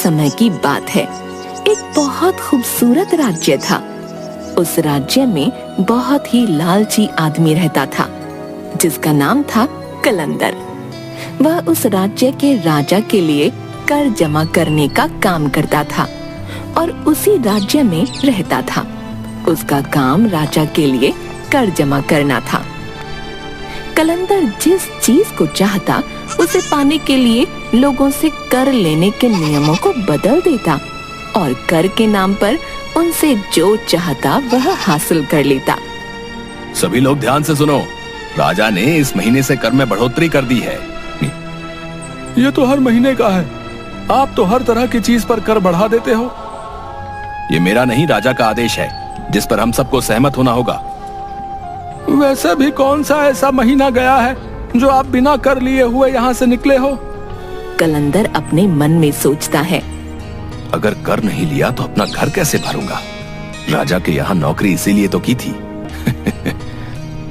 समय की बात है। एक बहुत खूबसूरत राज्य था। उस राज्य में बहुत ही लालची आदमी रहता था जिसका नाम था कलंदर। वह उस राज्य के राजा के लिए कर जमा करने का काम करता था और उसी राज्य में रहता था। उसका काम राजा के लिए कर जमा करना था। कलंदर जिस चीज को चाहता उसे पाने के लिए लोगों से कर लेने के नियमों को बदल देता और कर के नाम पर उनसे जो चाहता वह हासिल कर लेता। सभी लोग ध्यान से सुनो, राजा ने इस महीने से कर में बढ़ोतरी कर दी है। ये तो हर महीने का है। आप तो हर तरह की चीज पर कर बढ़ा देते हो। ये मेरा नहीं, राजा का आदेश है जिस पर हम सबको सहमत होना होगा। वैसे भी कौन सा ऐसा महीना गया है जो आप बिना कर लिए हुए यहाँ से निकले हो? कलंदर अपने मन में सोचता है, अगर कर नहीं लिया तो अपना घर कैसे भरूंगा? राजा के यहाँ नौकरी इसीलिए तो की थी।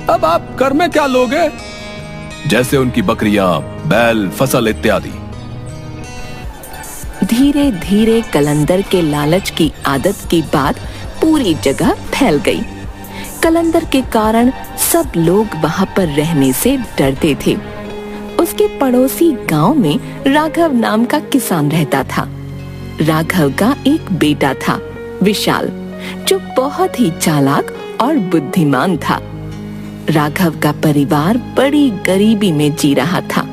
अब आप कर में क्या लोगे? जैसे उनकी बकरियां, बैल, फसल इत्यादि। धीरे धीरे कलंदर के लालच की आदत की बात पूरी जगह फैल गई। कलंदर के कारण सब लोग वहां पर रहने से डरते थे। उसके पड़ोसी गांव में राघव नाम का किसान रहता था। राघव का एक बेटा था, विशाल, जो बहुत ही चालाक और बुद्धिमान था। राघव का परिवार बड़ी गरीबी में जी रहा था,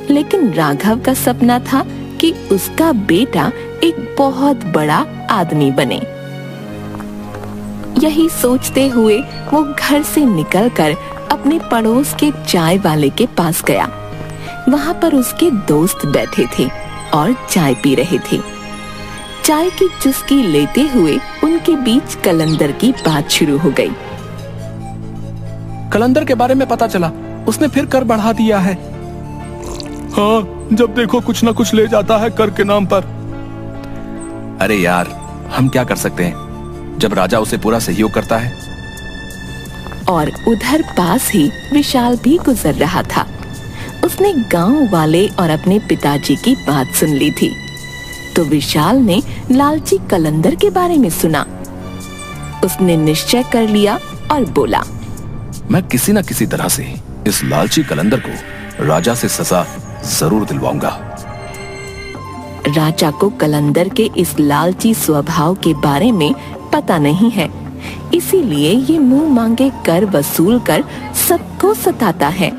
लेकिन राघव का सपना था कि उसका बेटा एक बहुत बड़ा आदमी बने। यही सोचते हुए वो घर से निकलकर अपने पड़ोस के चाय वाले के पास गया। वहां पर उसके दोस्त बैठे थे और चाय पी रहे थे। चाय की चुस्की लेते हुए उनके बीच कलंदर की बात शुरू हो गई। कलंदर के बारे में पता चला, उसने फिर कर बढ़ा दिया है। हाँ, जब देखो कुछ ना कुछ ले जाता है कर के नाम पर। अरे यार, हम क्या कर सकते हैं जब राजा उसे पूरा सहयोग करता है। और उधर पास ही विशाल भी गुजर रहा था। उसने गांव वाले और अपने पिताजी की बात सुन ली थी, तो विशाल ने लालची कलंदर के बारे में सुना। उसने निश्चय कर लिया और बोला, मैं किसी न किसी तरह से इस लालची कलंदर को राजा से सजा जरूर दिलवाऊंगा। राजा को कलंदर के इस लालची स्वभाव के बारे में पता नहीं है, इसीलिए ये मुंह मांगे कर वसूल कर सबको सताता है।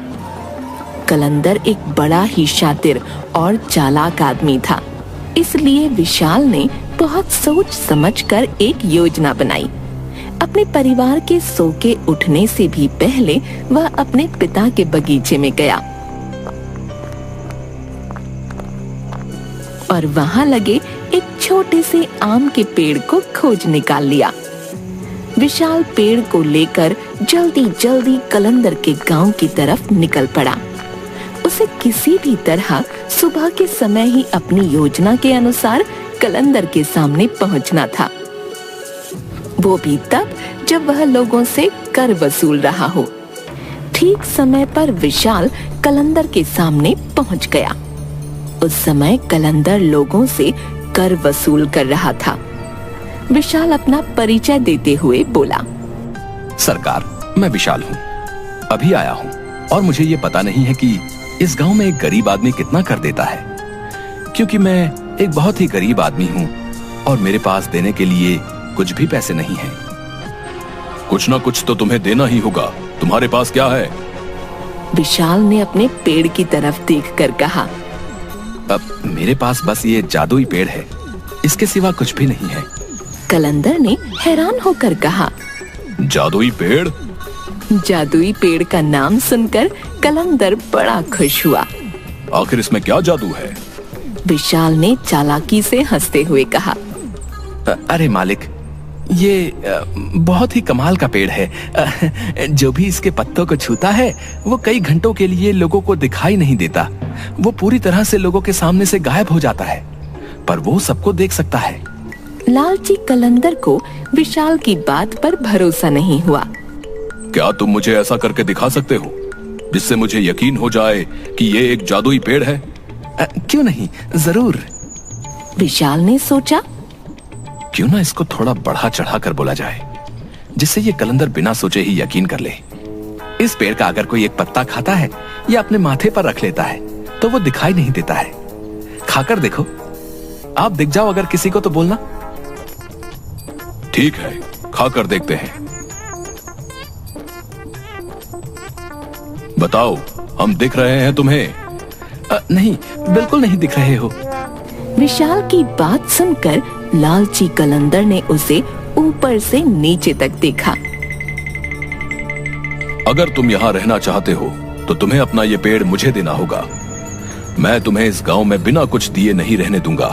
कलंदर एक बड़ा ही शातिर और चालाक आदमी था, इसलिए विशाल ने बहुत सोच समझकर एक योजना बनाई। अपने परिवार के सो के उठने से भी पहले वह अपने पिता के बगीचे में गया और वहां लगे एक छोटे से आम के पेड़ को खोज निकाल लिया। विशाल पेड़ को लेकर जल्दी जल्दी कलंदर के गांव की तरफ निकल पड़ा। उसे किसी भी तरह सुबह के समय ही अपनी योजना के अनुसार कलंदर के सामने पहुंचना था, वो भी तब जब वह लोगों से कर वसूल रहा हो। ठीक समय पर विशाल कलंदर के सामने पहुंच गया। उस समय कलंदर लोगों से कर वसूल कर रहा था। विशाल अपना परिचय देते हुए बोला, सरकार, मैं विशाल हूँ, अभी आया हूँ और मुझे ये पता नहीं है कि इस गांव में एक गरीब आदमी कितना कर देता है, क्योंकि मैं एक बहुत ही गरीब आदमी हूँ और मेरे पास देने के लिए कुछ भी पैसे नहीं हैं। कुछ ना कुछ तो तुम्हें देना ही होगा, तुम्हारे पास क्या है? विशाल ने अपने पेड़ की तरफ देखकर कहा, अब मेरे पास बस ये जादुई पेड़ है, इसके सिवा कुछ भी नहीं है। कलंदर ने हैरान होकर कहा, जादुई पेड़? जादुई पेड़ का नाम सुनकर कलंदर बड़ा खुश हुआ। आखिर इसमें क्या जादू है? विशाल ने चालाकी से हंसते हुए कहा, अरे मालिक, ये बहुत ही कमाल का पेड़ है। जो भी इसके पत्तों को छूता है वो कई घंटों के लिए लोगों को दिखाई नहीं देता। वो पूरी तरह से लोगों के सामने से गायब हो जाता है, पर वो सबको देख सकता है। लालची कलंदर को विशाल की बात पर भरोसा नहीं हुआ। क्या तुम मुझे ऐसा करके दिखा सकते हो जिससे मुझे यकीन हो जाए कि ये एक जादुई पेड़ है? क्यों नहीं, जरूर। विशाल ने सोचा, क्यों ना इसको थोड़ा बढ़ा चढ़ा कर बोला जाए, जिससे ये कलंदर बिना सोचे ही यकीन कर ले। इस पेड़ का अगर कोई एक पत्ता खाता है या अपने माथे पर रख लेता है तो वो दिखाई नहीं देता है। खाकर देखो, आप दिख जाओ अगर किसी को तो बोलना। ठीक है, खाकर देखते हैं। बताओ, हम दिख रहे हैं तुम्हें? नहीं, बिल्कुल नहीं दिख रहे हो। विशाल की बात सुनकर लालची कलंदर ने उसे ऊपर से नीचे तक देखा। अगर तुम यहाँ रहना चाहते हो तो तुम्हें अपना ये पेड़ मुझे देना होगा। मैं तुम्हें इस गांव में बिना कुछ दिए नहीं रहने दूंगा।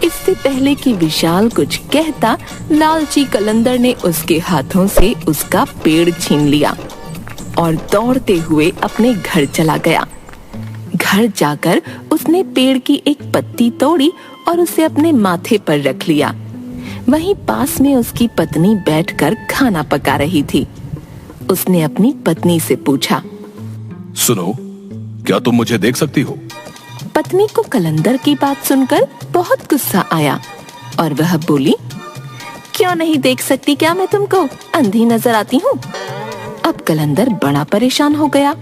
इससे पहले कि विशाल कुछ कहता, लालची कलंदर ने उसके हाथों से उसका पेड़ छीन लिया और दौड़ते हुए अपने घर चला गया। घर जाकर उसने पेड़ की एक पत्ती तोड़ी और उसे अपने माथे पर रख लिया। वहीं पास में उसकी पत्नी बैठकर खाना पका रही थी। उसने अपनी पत्नी से पूछा, सुनो, क्या तुम मुझे देख सकती हो? पत्नी को कलंदर की बात सुनकर बहुत गुस्सा आया और वह बोली, क्यों नहीं देख सकती क्या मैं तुमको? अंधी नजर आती हूँ। अब कलंदर बड़ा परेशान हो गया।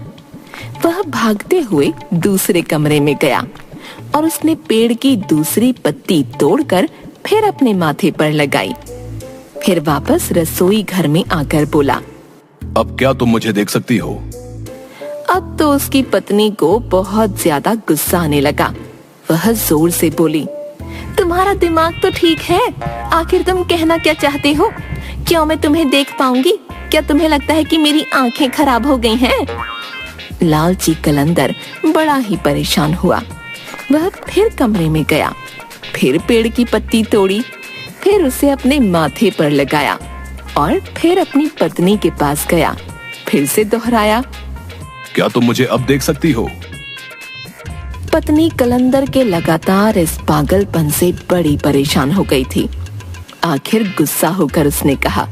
वह भागते हुए दूसरे कमरे में गया और उसने पेड़ की दूसरी पत्ती तोड़कर फिर अपने माथे पर लगाई। फिर वापस रसोई घर में आकर बोला, अब क्या तुम मुझे देख सकती हो? अब तो उसकी पत्नी को बहुत ज्यादा गुस्सा आने लगा। वह जोर से बोली, तुम्हारा दिमाग तो ठीक है, आखिर तुम कहना क्या चाहते हो? क्यों मैं तुम्हें देख पाऊंगी? क्या तुम्हें लगता है कि मेरी आंखें खराब हो गई हैं? लालची कलंदर बड़ा ही परेशान हुआ। वह फिर कमरे में गया, फिर पेड़ की पत्ती तोड़ी, फिर उसे अपने माथे पर लगाया और फिर अपनी पत्नी के पास गया। फिर से दोहराया, क्या तुम मुझे अब देख सकती हो? पत्नी कलंदर के लगातार इस पागलपन से बड़ी परेशान हो गई थी। आखिर गुस्सा होकर उसने कहा,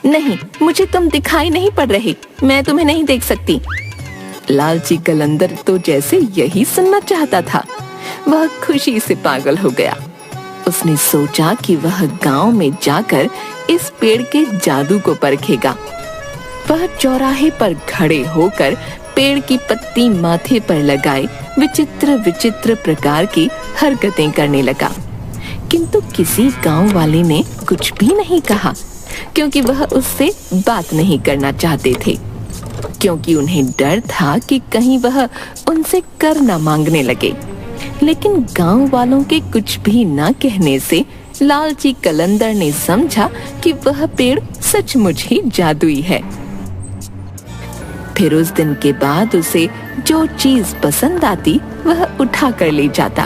नहीं, मुझे तुम दिखाई नहीं पड़ रहे, मैं तुम्हें नहीं देख सकती। लालची कलंदर तो जैसे यही सुनना चाहता था। वह खुशी से पागल हो गया। उसने सोचा कि वह गांव में जाकर इस पेड़ के जादू को परखेगा। वह चौराहे पर खड़े होकर पेड़ की पत्ती माथे पर लगाए विचित्र विचित्र प्रकार की हरकतें करने लगा। किंतु किसी गांव वाले ने कुछ भी नहीं कहा, क्योंकि वह उससे बात नहीं करना चाहते थे, क्योंकि उन्हें डर था कि कहीं वह उनसे कर न मांगने लगे। लेकिन गांव वालों के कुछ भी न कहने से लालची कलंदर ने समझा कि वह पेड़ सचमुच ही जादुई है। फिर उस दिन के बाद उसे जो चीज पसंद आती वह उठा कर ले जाता।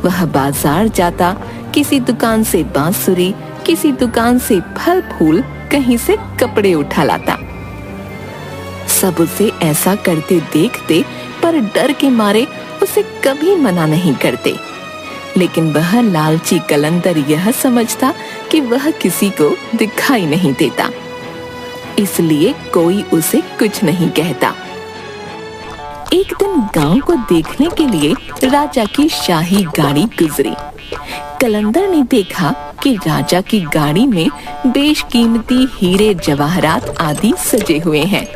वह बाजार जाता, किसी दुकान से बांसुरी, किसी दुकान से फल फूल, कहीं से कपड़े उठा लाता। सब उसे ऐसा करते देखते पर डर के मारे उसे कभी मना नहीं करते। लेकिन वह लालची कलंदर यह समझता कि वह किसी को दिखाई नहीं देता, इसलिए कोई उसे कुछ नहीं कहता। एक दिन गांव को देखने के लिए राजा की शाही गाड़ी गुजरी। कलंदर ने देखा कि राजा की गाड़ी में बेशकीमती हीरे जवाहरात आदि सजे हुए हैं।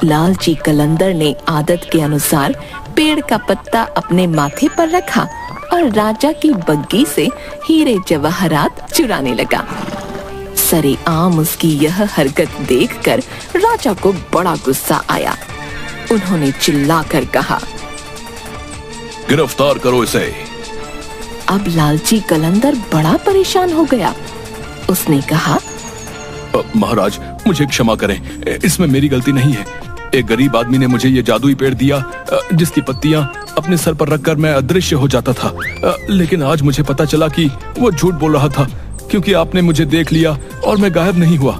लालची कलंदर ने आदत के अनुसार पेड़ का पत्ता अपने माथे पर रखा और राजा की बग्गी से हीरे जवाहरात चुराने लगा। सरेआम उसकी यह हरकत देखकर राजा को बड़ा गुस्सा आया। उन्होंने चिल्लाकर कहा, गिरफ्तार करो इसे। अब लालची कलंदर बड़ा परेशान हो गया। उसने कहा, महाराज, मुझे क्षमा करें, इसमें मेरी गलती नहीं है। एक गरीब आदमी ने मुझे ये जादुई पेड़ दिया, जिसकी पत्तियां अपने सर पर रखकर मैं अदृश्य हो जाता था। लेकिन आज मुझे पता चला कि वो झूठ बोल रहा था, क्योंकि आपने मुझे देख लिया और मैं गायब नहीं हुआ।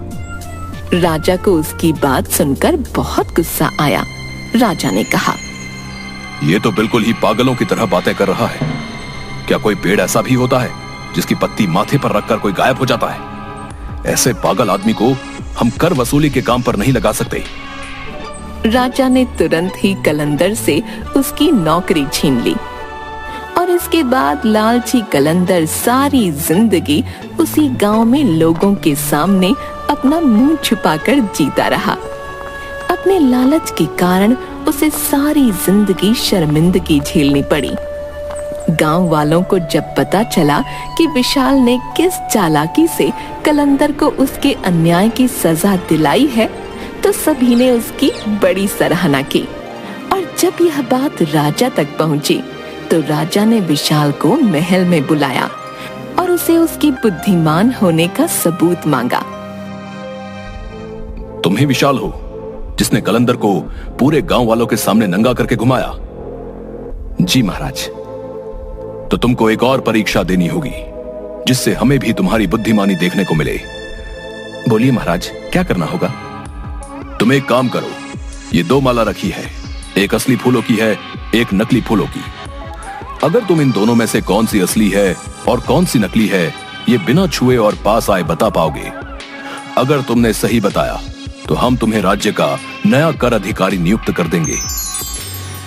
राजा को उसकी बात सुनकर बहुत गुस्सा आया। राजा ने कहा, ये तो बिल्कुल ही पागलों की तरह बातें कर रहा है। क्या कोई पेड़ ऐसा भी होता है जिसकी पत्ती माथे पर रखकर कोई गायब हो जाता है? ऐसे पागल आदमी को हम कर वसूली के काम पर नहीं लगा सकते। राजा ने तुरंत ही कलंदर से उसकी नौकरी छीन ली और और इसके बाद लालची कलंदर सारी जिंदगी उसी गांव में लोगों के सामने अपना मुंह छुपाकर जीता रहा। अपने लालच के कारण उसे सारी जिंदगी शर्मिंदगी झेलनी पड़ी। गांव वालों को जब पता चला कि विशाल ने किस चालाकी से कलंदर को उसके अन्याय की सजा दिलाई है, तो सभी ने उसकी बड़ी सराहना की। और जब यह बात राजा तक पहुंची, तो राजा ने विशाल को महल में बुलाया और उसे उसकी बुद्धिमान होने का सबूत मांगा। तुम ही विशाल हो जिसने कलंदर को पूरे गांव वालों के सामने नंगा करके घुमाया? जी महाराज। तो तुमको एक और परीक्षा देनी होगी, जिससे हमें भी तुम्हारी बुद्धिमानी देखने को मिले। बोलिए महाराज, क्या करना होगा? तुम एक काम करो, ये 2 माला रखी है, एक असली फूलों की है, एक नकली फूलों की। अगर तुम इन दोनों में से कौन सी असली है और कौन सी नकली है, ये बिना छुए और पास आए बता पाओगे। अगर तुमने सही बताया तो हम तुम्हें राज्य का नया कर अधिकारी नियुक्त कर देंगे।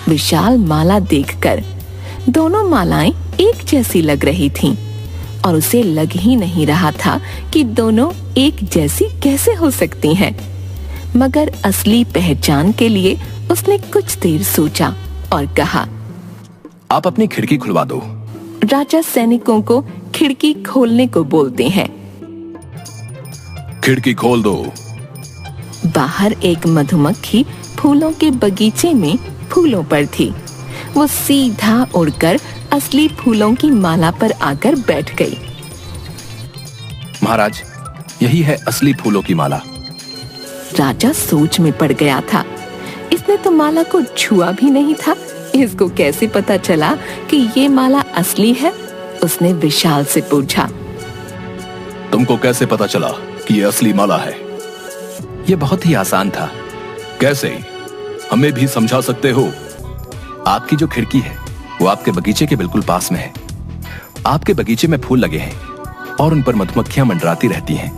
विशाल माला देखकर दोनों मालाएं एक जैसी लग रही थीं और उसे लग ही नहीं रहा था कि दोनों एक जैसी कैसे हो सकती हैं। मगर असली पहचान के लिए उसने कुछ देर सोचा और कहा, आप अपनी खिड़की खुलवा दो। राजा सैनिकों को खिड़की खोलने को बोलते हैं। खिड़की खोल दो। बाहर एक मधुमक्खी फूलों के बगीचे में फूलों पर थी। वो सीधा उड़कर असली फूलों की माला पर आकर बैठ गई। महाराज, यही है असली फूलों की माला। राजा सोच में पड़ गया था। इसने तो माला को छुआ भी नहीं था, इसको कैसे पता चला कि ये माला असली है? उसने विशाल से पूछा। तुमको कैसे पता चला कि ये असली माला है? ये बहुत ही आसान था। कैसे? हमें भी समझा सकते हो? आपकी जो खिड़की है वो आपके बगीचे के बिल्कुल पास में है। आपके बगीचे में फूल लगे हैं और उन पर मधुमक्खियां मंडराती रहती हैं।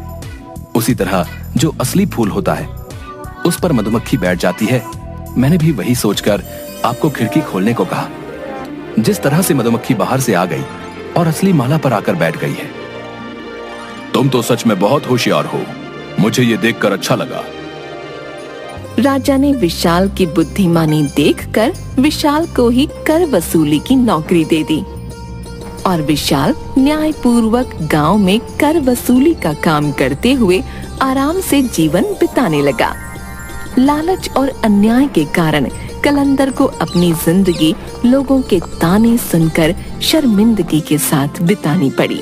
उसी तरह जो असली फूल होता है उस पर मधुमक्खी बैठ जाती है। मैंने भी वही सोचकर आपको खिड़की खोलने को कहा। जिस तरह से मधुमक्खी बाहर से आ गई और असली माला पर आकर बैठ गई है। तुम तो सच में बहुत होशियार हो, मुझे ये देखकर अच्छा लगा। राजा ने विशाल की बुद्धिमानी देखकर विशाल को ही कर वसूली की नौकरी दे दी और विशाल न्यायपूर्वक गांव में कर वसूली का काम करते हुए आराम से जीवन बिताने लगा। लालच और अन्याय के कारण कलंदर को अपनी जिंदगी लोगों के ताने सुनकर शर्मिंदगी के साथ बितानी पड़ी।